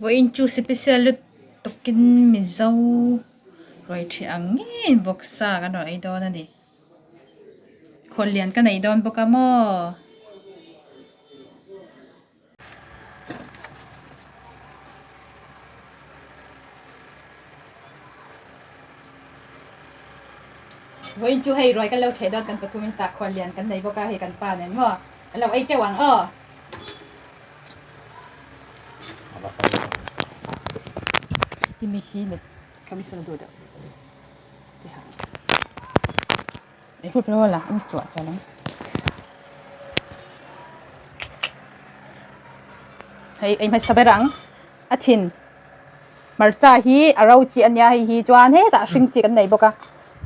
Voin chu special tokin mizo roi thi angi boksa kan ro ai don ani kholian kan ai don boka mo voin chu hei roi kan lo the don kan patumin ta kholian kan nei boka he kan pa nen mo lo ai te wang o Kimi hi ne kami sang do da te ha ai pu pro la un chua cha lang hei ai mai saberang athin marcha hi arau chi anya hi chuan he ta hring chi kan nei boka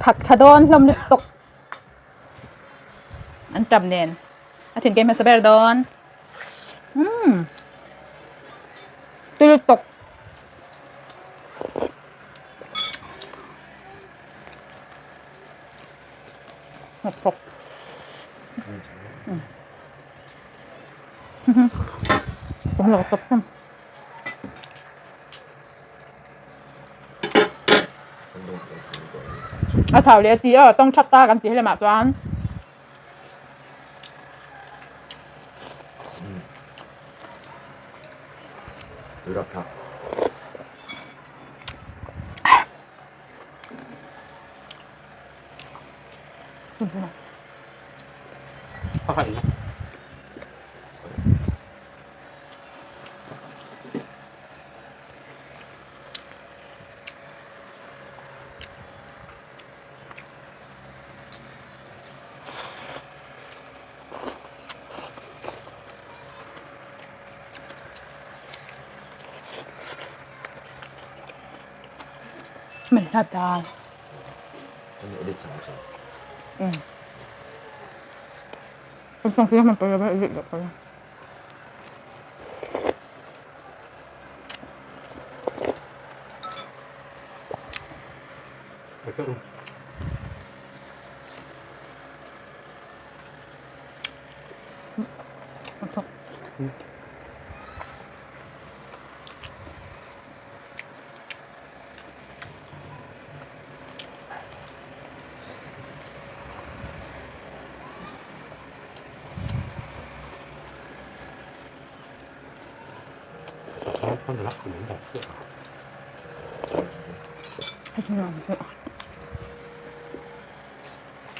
thak thadon hlom lut tok an tam nen athin ke mai saber don tu lut tok tokต้องรอตกซ้ำเอาเท่าเรียตีต้องชัดตากันตีให้เลยมาตัวนั้นดูรับครับค่อยๆนะไม่ชัดตา จะมีอดีตสามสอง ต้องคิดว่ามันไปแล้วอีกแบบไปแล้วก็ต้องรับเหมือนแบบเสื้อ ให้ฉันลองเถอะ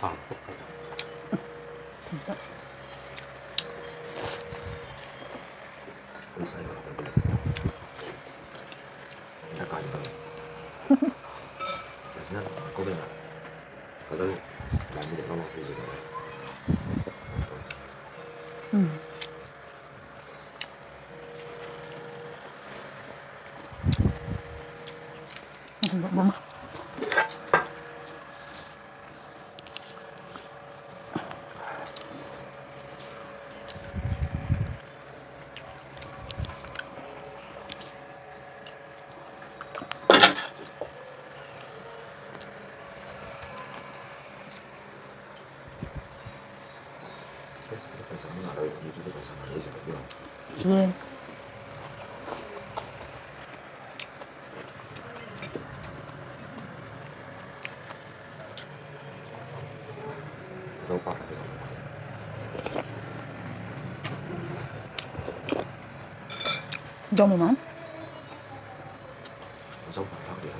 สามพวกกัน ไม่ใช่ครับอากาศก็แต่ที่นั่นก็เป็นแบบเขาจะร้านมีเด็กน้องๆที่อยู่เลยไปสำนักเราอยู่ที่ไปสำนักนี้ใช่ไหมพี่น้อง ใช่เราปรับไปสำนัก ดมมั้ง เราปรับเท่าเดียว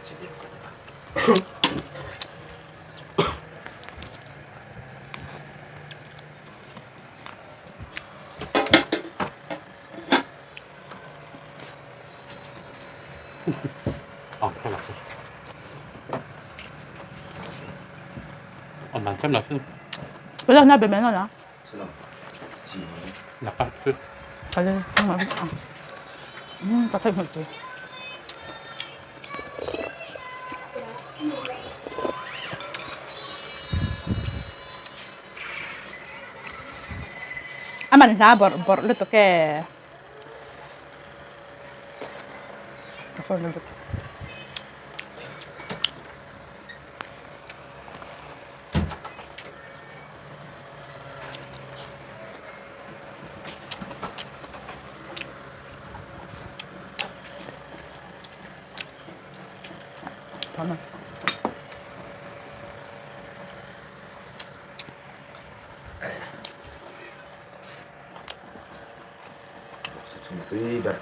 ชิ้นเดียวกันนะออกเท่าไหร่ออกมาเท่าไหร่ซึ่ง เวลาหน้าเป็นแบบนั้นนะ 是吧？几年？ หนักปะคือ ไปเลยต้องมาจะใส่หัวใจมันนะบอร์ลุตแกฟอร์ลุต เขามา Section beda.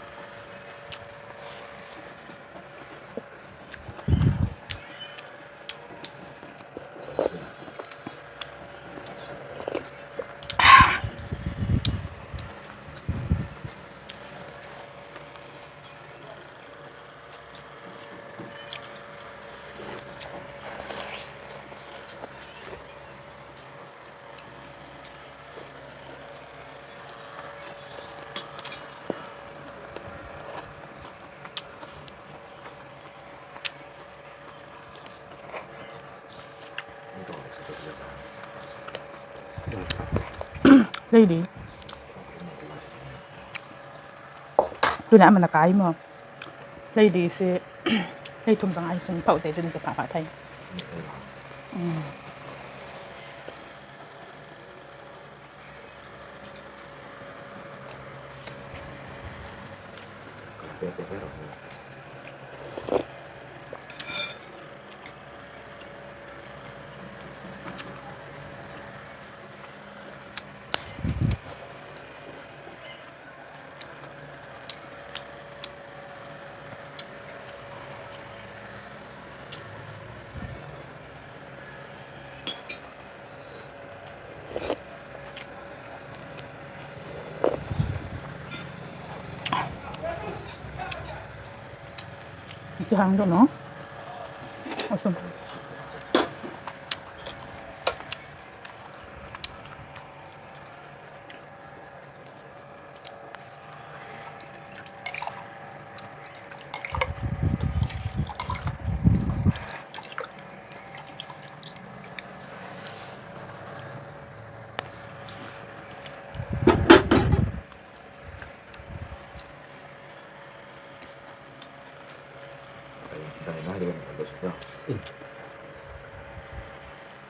Lady. Tôi đã mà là cái mà lady sẽ lấy thùng bằng ai sinh phẫu để cho được phá thay. Jangan dong, no? Awesome. Này nói được là được chưa?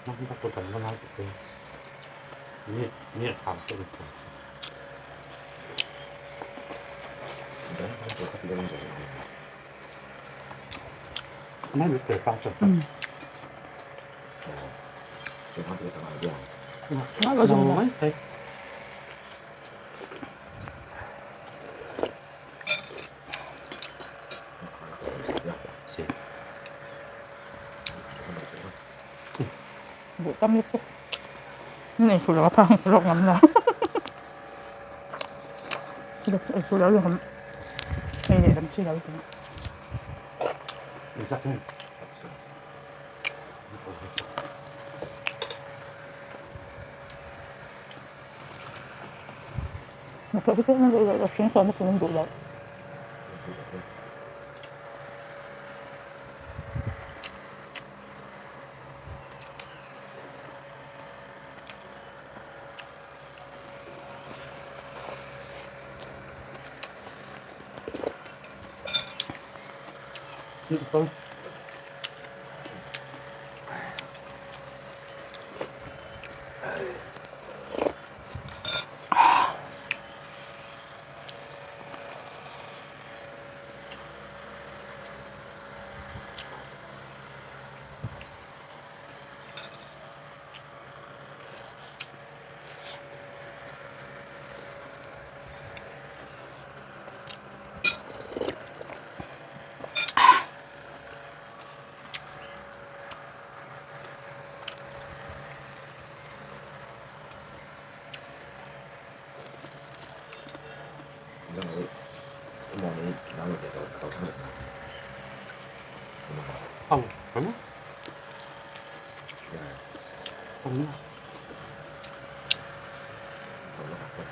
nó không có tầm nó nói đượcนี่ทำเป็น Đấy, nó được các đơn rồi. ไม่รู้เกิดฟังจน Sẽ phát được các bạn chưa? เราจะไม่ใช่ Bộ tâm liệt. Này phụ đó phang lọc lắm là. Được phụ đó luôn không? Đây để làm chi đó không? จักนี่ Mà cái nó là xuyên xuyên nó không đủ đâu.นี่ต้น Rằng ấy, cái món ấy nó là để tàu sang được nào. เอ้าเห็นไหม Dạ, ตรงนี้ tàu nó phát được.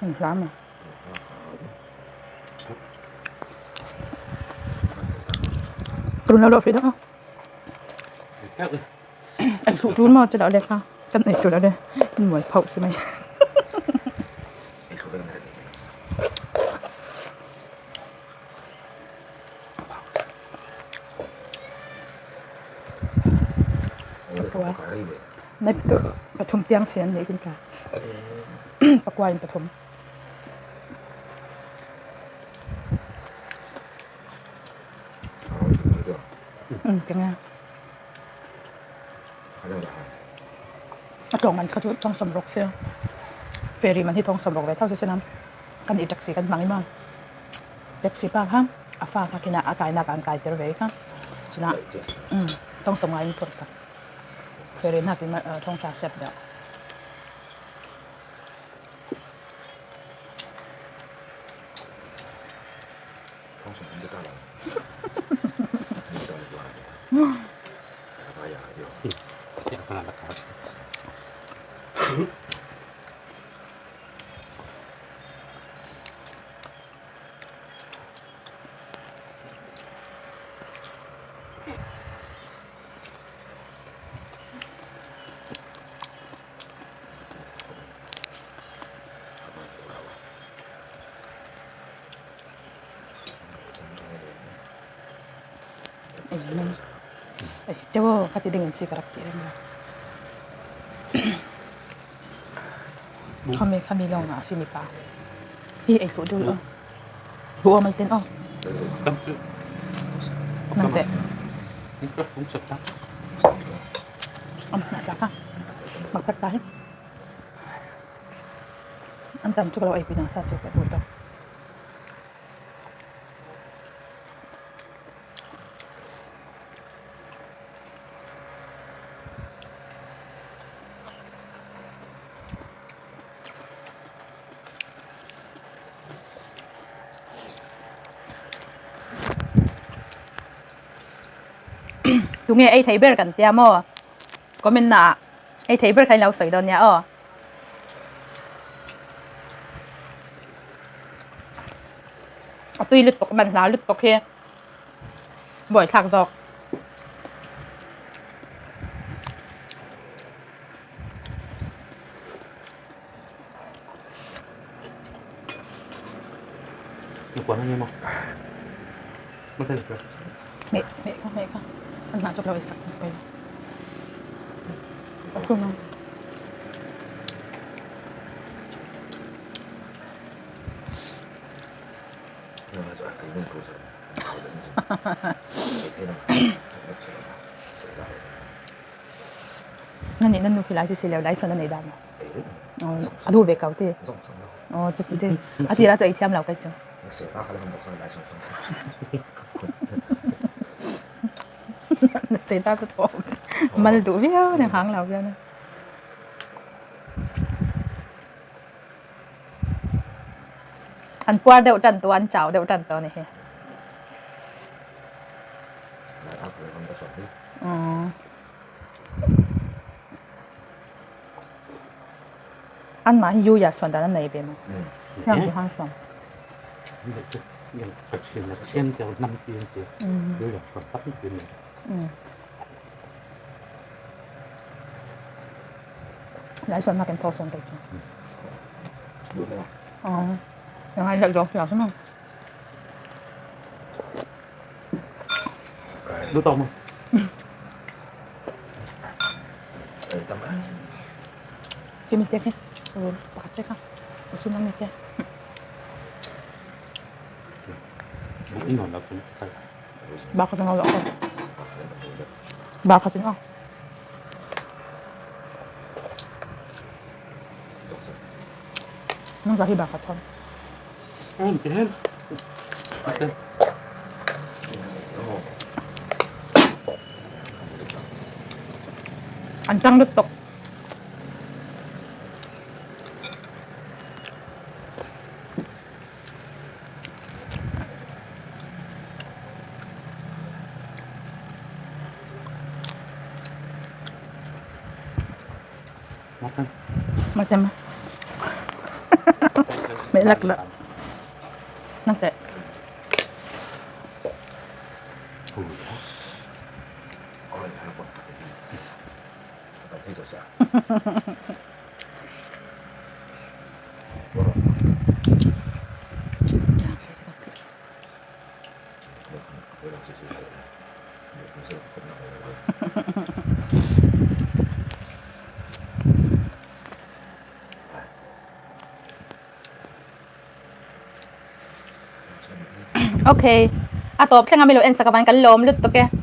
Không dám mà. Trốn lao động phía đó. Các ơi. Anh phụ trốn mà cho đỡ đẹp không? Căn này chỗ đó đây. Muốn phậu cho mày. Cái khẩu bên này Pakwa. có đây vậy Nãy tụiปฐมเตียงเสียนเลยคุณกา ปักวายปฐม được จังไง khả năng là ตรงมันเขาจะต้องสำรกเสียเฟรีมันที่ต้องสำรกไว้เท่าเส้นน้ำกันอีกจักสีกันบางอีมั่งเด็บสีปากครับอาฟ้าค่ะกินอากายนักอันกายเตอร์เวครับชนะ vậy chứ ต้องสมัยพอสักเฟรีนักกินท้องชาเสพเดียว không phải biết đâu đi rồi qua vài giờ được Dạ, con làm bắt đầu. ไอ้นั่นเจ้าว่าเขาติดเงินสีกระติกเลยเขามีลองอ่ะสิมีปลาพี่ไอ้สุดดูบัวมันเต้นอ๋อ Tâm cứ. นั่นแต่ Những cái cũng sụp tắt. อ๋อน่าจะค่ะบักพัดตายอันตามจุกเราไอ้ปีนังซาจุกแบบบุตรตรงนี้ไอ้ไทเบอร์กันเตียมอ่ะก็มันน่ะไอ้ไทเบอร์ใครเราใส่ตอนเนี้ยอ๋อตุยลุดตกมันหนาลุดตกเฮบ่อยฉากจอก Được quá anh em không? Mất thêm được. เมะค่ะอันหนาจบเราอีกสักไปขอบคุณน้อง nhưng mà rồi cái mình cũng rồi thế nào นั่นนี่นั่นนูคือไลฟ์ที่เสียแล้วไลฟ์ส่วนนั้นไหนดำอ๋อดูเวกเอาที่ rộng rộng đâu อ๋อจุดที่เด่นอาทิตย์ละจะอีกเทียมเราก็จะ sẽ ba khả năng một rồi lại rộng rộng เสียตาจะโตมันดูเบี้ยวในหางเราเบี้ยวนะอันปัวเดี๋ยวจันตัวอันเจ้าเดี๋ยวจันตัวนี่เฮ là áp lực không có sọt đi อ๋ออันมาอยู่อย่าส่วนแต่นั้นไหนเป็นนั่งอยู่ห้างส่วน Nhưng phải chuyển là trên theo 5 tiền chứ. Đây là phần tắt tiền này. ไลฟ์ส่วนมาเป็นโทรส่วนแต่จริง đúng không อ๋อยังไงอยากยกเสียใช่ไหม Đu tông không? để tầm á จะมีเจ๊กไหมปากเจ๊กค่ะซุ่มน้ำมีเจ๊ Bụng nó là cũng phải. บาเขาจะเอาหรอกบาเขาจะเอาน้องจะที่บาเขาทำ Ăn cái hết. Đây. อันจังลึกตกMắt lên. มาจำไหมไม่รักละนั่งแต่ Ủi. Okay. Atop siya nga miluin sa kaban kalom lut to ke.